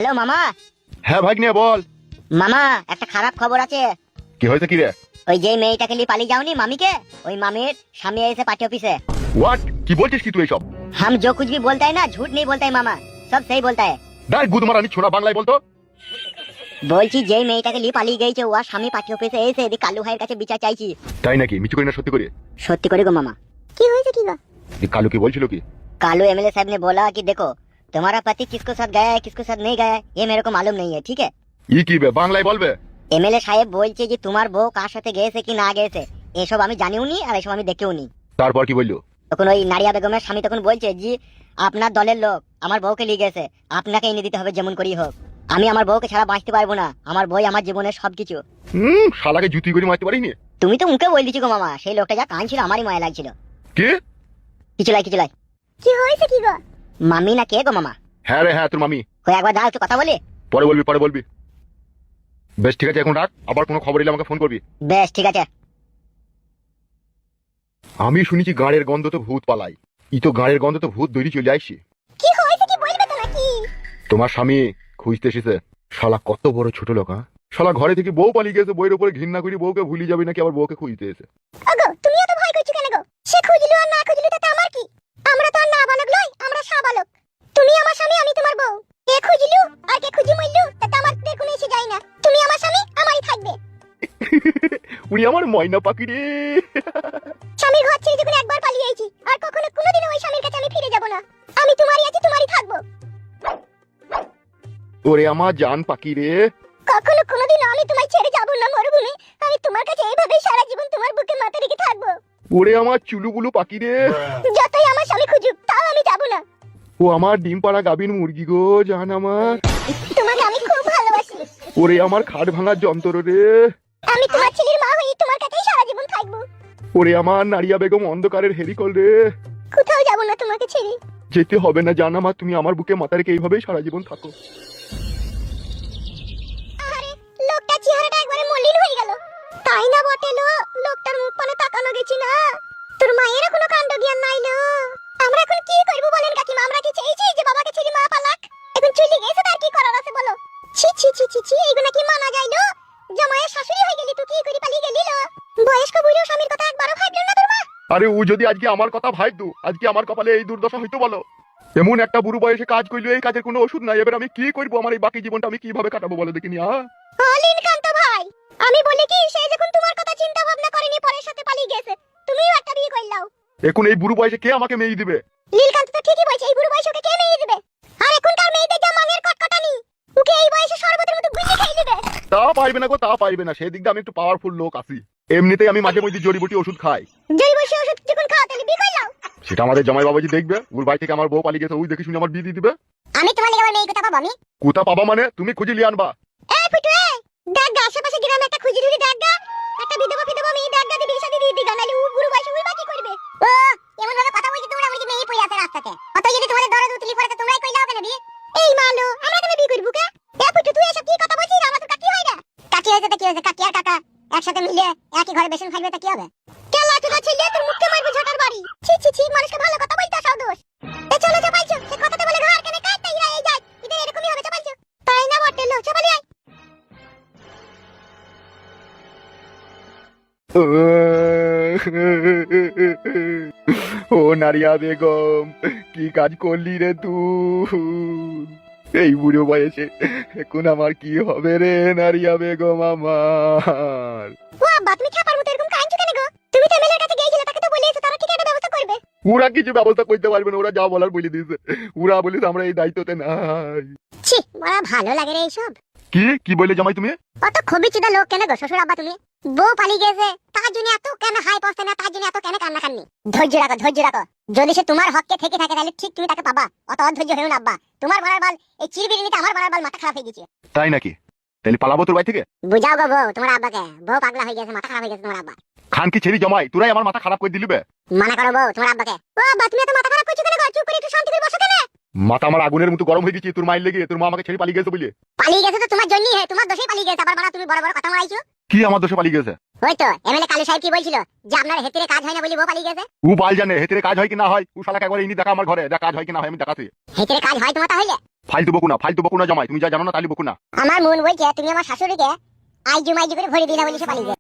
Hello মামা। হ্যাঁ ভাগ্নে বল। মামা একটা খারাপ খবর আছে। কি হয়েছে কি রে? ওই যে মেয়েটাকে নিয়ে পালিয়ে যাওনি মামিকে, ওই মামির স্বামী এসে পার্টি অফিসে। व्हाट কি বলছিস কি তুই এসব? हम जो कुछ भी बोलता है ना झूठ नहीं बोलता है मामा, सब सही बोलता है। ডাই গুদমারানি ছোড়া বাংলায় বলতো। বলছি যে মেয়েটাকে নিয়ে পালিয়ে গেছে ওর স্বামী পার্টি অফিসে এসে এদিকে কালু ভাইয়ের কাছে বিচার চাইছি। তাই নাকি? মিছু করি না সত্যি করে? সত্যি করে গো মামা। কি হয়েছে কি গো? এই কালু কি বলছিল কি? कालू एमएलए साहब ने बोला कि देखो तुम्हारा पति किसको साथ गया है किसको साथ नहीं गया है ये मेरे को मालूम नहीं है, ठीक है। ই কি বে বাংলায় বলবে? এমএলএ সাহেব বলছে যে তোমার বউ কার সাথে গেছে কি না গেছে এসব আমি জানিও নি আর এসব আমি দেখেও নি। তারপর কি বললো? তখন ওই নারিয়া বেগমের স্বামী তখন বলছে জি আপনার দলের লোক আমার বউকে নিয়ে গেছে, আপনাকে এনে দিতে হবে যেমন করেই হোক। আমি আমার বউকে ছাড়া বাঁচতে পারবো না, আমার বই আমার জীবনের সবকিছু। শালাকে জুতি করে মারতে পারিনি। তুমি তো মুখে বল দিচ্ছি গো মামা, সেই লোকটা যা কান ছিল আমারই মায়া লাগছিল। কি কিছু লাই কি হয়েছে কি গো? মামি না কে গো মামা? হ্যাঁ রে হ্যাঁ তোর মামি। কই একবার দাও একটু কথা বলি। পরে বলবি। বেশ ঠিক আছে এখন রাখ, আবার কোনো খবর এলে আমাকে ফোন করবি। বেশ ঠিক আছে। আমি শুনেছি গাঁড়ের গন্ধ তো ভূত পালাই। ই তো গাঁড়ের গন্ধ তো ভূত দৌড়ি চলে আইছি। কি হয়েছে কি বলবে তো নাকি? তোমার স্বামী খুঁজতে এসেছে। শালা কত বড় ছোট লোক, হ্যাঁ? শালা ঘরে থেকে বউ পালিয়ে গেছে, বইয়ের উপরে ঘৃণা করি বউকে ভুলি যাবে নাকি আবার বউকে খুঁজতে এসে। ওগো তুমি এত ভয় করছো কেন গো? সে খুঁজলো আর না খুঁজলো তাতে আমার কি? আমরা তো আর না বালক লই, আমরা শাবালক। তুমি আমার স্বামী আমি তোমার বউ, কে খুঁজলো আর কে খুঁজি মইলো তাতে আমার কোনো এসে যায় না। তুমি আমার স্বামী আমারই থাকবে। উনি আমার ময়না পাখি রে। স্বামীর ঘর ছেড়ে যখন একবার পালিয়ে আইছি আর কখনো কোনোদিনও ওই স্বামীর কাছে আমি ফিরে যাব না। আমি তোমারই আছি তোমারই থাকবো। ওরে আমার জান পাখি রে। কখনো কোনোদিনও আমি তোমায় ছেড়ে যাব না মরুভূমি। আমি তোমার কাছে এইভাবেই সারা জীবন তোমার বুকে মাথা রেখে থাকবো। ওরে আমার চুলুবুলু পাখি রে। যতই আমার স্বামী খুঁজুক তাও আমি যাব না। ও আমার ডিম পাড়া গাবিন মুরগি গো, জান আমার। তোমাকে আমি খুব ভালোবাসি। ওরে আমার খাট ভাঙার যন্ত্র রে। আমি তোমার ছেলের মা হয়ে তোমার কাছেই সারা জীবন থাকবো। ওরে আমার নারিয়া বেগম অন্ধকারের হেরিকল রে। কোথাও যাব না তোমাকে ছেড়ে। যেতে হবে না জান আমার, তুমি আমার বুকে মাথা রেখে এইভাবেই সারা জীবন থাকো। আরে লোকটা চেহারাটা একবারে মলিন হয়ে গেল। তাই না বটে লো, লোকটার মুখ পানে তাকানো গেছি না। তোর মায়ের কোনো কাণ্ড জ্ঞান নাই লো। আমরা এখন কি করব বলেন কাকিমা? আমরা কি চাইছি যে বাবাকে ছেড়ে মা পালাক? এখন চলে গেছে তার কি করার আছে বলো? ছি ছি ছি ছি ছি, এগুলো কি মানা যায় লো? জামাইয়ের শাশুড়ি হয়ে গেলি তুই কি করে পালিয়ে গেলি লো? বয়স্ক বুড়ো স্বামীর কথা একবারও ভাবলেন না তোর মা? আরে ও যদি আজকে আমার কথা ভাবতো, আজকে আমার কপালে এই দুর্দশা হইতো বলো? এমন একটা বুড়ো বয়সে কাজ করলো, এই কাজের কোনো ওষুধ নাই। এবার আমি কি করবো? আমার এই বাকি জীবনটা আমি কিভাবে কাটাবো বলো দেখিনি? নীলকান্ত ভাই, আমি বলি কি সে যখন তোমার কথা চিন্তা ভাবনা করেনি পরের সাথে পালিয়ে গেছে, তুমিও একটা বিয়ে করলাও। এখন এই বুড়ো বয়সে কে আমাকে মেয়ে দিবে? নীলকান্ত তো ঠিকই বলছে, এই বুড়ো বয়সে ওকে কে মেয়ে দিবে? আর এখনকার মেয়েদের যা মানের কটকটানি, ওকে এই বয়সে শরবতের মতো গুলিয়ে খেয়ে নেবে। তা পারবে না গো, তা পারবে না। সেই দিক দিয়ে আমি একটু পাওয়ারফুল লোক আছি। এমনিতেই আমি মাঝে মধ্যে জড়িবুটি ওষুধ খাই। জড়িবুটি ওষুধ যখন খাও তাহলে বিয়ে করলাও? সেটা আমাদের জামাই বাবাজি দেখবে। ওর বাড়ি থেকে আমার বউ পালিয়ে গেছে, ওই দেখে শুনে আমার বিয়ে দিয়ে দিবে। আমি তোমার লেগে মেয়ে কথা পাবো আমি? কোথা পাবা মানে? তুমি খুঁজে লিয়ে আনবা। এই ফুটু এই দেখ গা, আশেপাশে গ্রামে একটা খুঁজি ধুরি দেখ গা, একটা বিধবা মেয়ে দেখ গা, দিবি সাথে দিয়ে দিগা, নালে ও বুড়ো বয়সে ওই বাকি করবে। ও এমন ভাবে কথা বলছি তোমরা বলছি মেয়ে পড়ে আছে রাস্তাতে। অত যদি তোমাদের দরদ উতলি পড়ে তো তোমরাই কইলাও কেন বিয়ে? এই মালো আমরা কেন বিয়ে করব কে? এ ফুটু তুই এসব কি কথা বলছিস? আমরা তো কাকি হয় না। কাকি হইছে তো কি হইছে? কাকি আর কাকা একসাথে মিলে একই ঘরে বেসন খাইবে তা কি হবে? কে লাঠি ছেলে তোর মুখে মারবে ঝাটার বাড়ি। ছি ছি ছি, মানুষকে ভালো কথা বলতে আসাও দোষ। এ চলো চাপাইছো, সে কথাতে বলে ঘর কেন কাটতে ইরা এই যায়। এটা এরকমই হবে চাপাইছো। তাই না বটে লো, চাপালি আয়। ও নারিয়া বেগম, কি কাজ করলি রে তুই এই বুড়ো বয়সে? এখন আমার কি হবে রে নারিয়া বেগম আমার? ও আব্বা তুমি ছাপার মতো এরকম কাঁদছো কেন গো? তুমি তো এমএলএর কাছে গিয়েছিলে, তাকে তো বলেছো তারা ঠিক একটা ব্যবস্থা করবে। ওরা কিছু ব্যবস্থা করতে পারবে না, ওরা যা বলার বলে দিয়েছে। ওরা বলিস আমরা এই দায়িত্বতে নাই। ছি বড় ভালো লাগে রে এইসব। কি বলে জামাই তুমি? অত খবিচিদা লোক কেন গো শ্বশুর আব্বা তুমি? বউ পালিয়ে গেছে তার জন্য এত কেন হাই পৌঁছতে না, তার জন্য এত কেন কান্না কান্নি? ধৈর্য রাখো। যদি সে তোমার হককে থেকে থাকে তাহলে ঠিক তুমি তাকে পাবা। অত অধৈর্য হয়েও না আব্বা। তোমার বড়ার বাল এই চিরবিরিনিতে আমার বড়ার বাল মাথা খারাপ হয়ে গেছে। তাই নাকি? তাহলে পালাবো তোর বাড়ি থেকে? বুঝাও গো বউ তোমার আব্বাকে, বউ পাগলা হয়ে গেছে, মাথা খারাপ হয়ে গেছে তোমার আব্বা। খান কি ছেড়ি জামাই, তোরাই আমার মাথা খারাপ করে দিলিবে। মানা করো বউ তোমার আব্বাকে। ও আব্বা তুমি এত মাথা খারাপ করছো কেন গো? চুপ করে একটু শান্তি করে বসো কেন? মাথা আমার আগুনের মতো গরম হয়ে গেছে তোর মায়ের লেগে। তোর মা আমাকে ছেড়ে পালিয়ে গেছে বলে। পালিয়ে গেছে তো তোমার জন্যই, হে তোমার দোষেই পালিয়ে গেছে। আবার বাড়া তুমি বড় বড় কথা মারাইছো। কি আমার দোষে পালিয়ে গেছে? ওই তো এমএলএ কালু সাহেব কি বলছিল যে আপনার হেতিরে কাজ হয় না বলি বউ পালিয়ে গেছে। ও বাল জানে হেতেরে কাজ হয় কি না হয়। ও শালাকে একবার ইনি দেখা আমার ঘরে, যা কাজ হয় কি না হয় আমি দেখাচ্ছি। হেতিরে কাজ হয় তোমার তাহলে? ফালতু বকু না জামাই, তুমি যা জানো না তাহলে বকু না। আমার মন বলছে তুমি আমার শাশুড়িকে আইজু মাইজু করে ভরে দিলা বলে সে পালিয়ে যায়।